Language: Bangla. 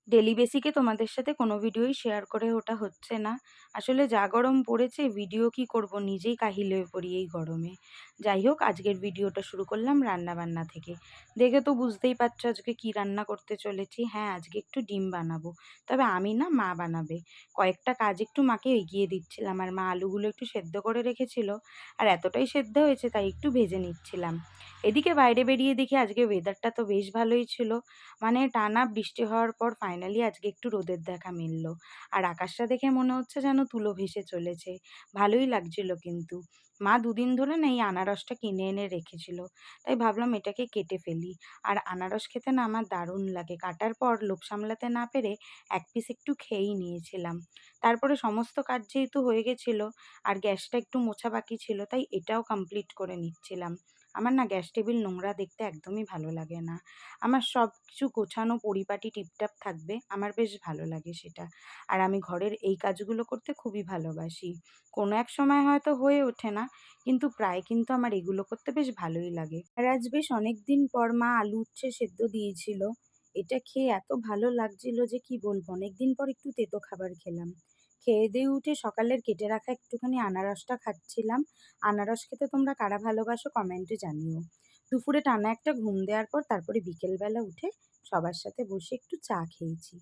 ডেইলি বেসিকে তোমাদের সাথে কোনো ভিডিওই শেয়ার করে ওঠা হচ্ছে না। আসলে যা গরম পড়েছে ভিডিও কি করব, নিজেই কাহিল হয়ে পড়ি এই গরমে। যাই হোক, আজকের ভিডিওটা শুরু করলাম রান্না-বান্না থেকে। দেখে তো বুঝতেই পারছো আজকে কি রান্না করতে চলেছি। হ্যাঁ, আজকে একটু ডিম বানাবো। তবে আমি না, মা বানাবে। কয়েকটা কাজ একটু মাকে এগিয়ে দিচ্ছিলাম। আর মা আলুগুলো একটু সেদ্ধ করে রেখেছিল। আর এতটাই সেদ্ধ হয়েছে তাই একটু ভেজে নিচ্ছিলাম। এদিকে বাইরে বেরিয়ে দেখি আজকে ওয়েদারটা তো বেশ ভালোই ছিল। মানে টানা বৃষ্টি হওয়ার পর ফাইনালি আজকে একটু রোদের দেখা মিলল। আর আকাশটা দেখে মনে হচ্ছে যেন তুলো ভেসে চলেছে। ভালোই লাগছিল কিন্তু। মা দুদিন ধরে না এই আনারসটা কিনে এনে রেখেছিল। তাই ভাবলাম এটাকে কেটে ফেলি। আর আনারস খেতে না আমার দারুণ লাগে। কাটার পর লোভ সামলাতে না পেরে এক পিস একটু খেয়েই নিয়েছিলাম। তারপরে সমস্ত কাজ যেহেতু হয়ে গেছিল আর গ্যাসটা একটু মোছা বাকি ছিল, তাই এটাও কমপ্লিট করে নিচ্ছিলাম। আমার না গ্যাস টেবিল নোংরা দেখতে একদমই ভালো লাগে না। আমার সবকিছু গোছানো পরিপাটি টিপটাপ থাকবে, আমার বেশ ভালো লাগে সেটা। আর আমি ঘরের এই কাজগুলো করতে খুবই ভালোবাসি। কোনো এক সময় হয়তো হয়ে ওঠে না, কিন্তু প্রায় কিন্তু আমার এগুলো করতে বেশ ভালোই লাগে। আর আজ বেশ অনেকদিন পর মা আলু উচ্ছে সেদ্ধ দিয়েছিল। এটা খেয়ে এত ভালো লাগছিল যে কি বলবো! অনেকদিন পর একটু তেতো খাবার খেলাম। খেয়ে দেয়ে উঠে সকালের কেটে রাখা একটুখানি আনারসটা খাচ্ছিলাম। আনারস খেতে তোমরা কারা ভালোবাসো কমেন্টে জানিও। দুপুরে টানা একটা ঘুম দেওয়ার পর তারপরে বিকেলবেলা উঠে সবার সাথে বসে একটু চা খেয়েছি।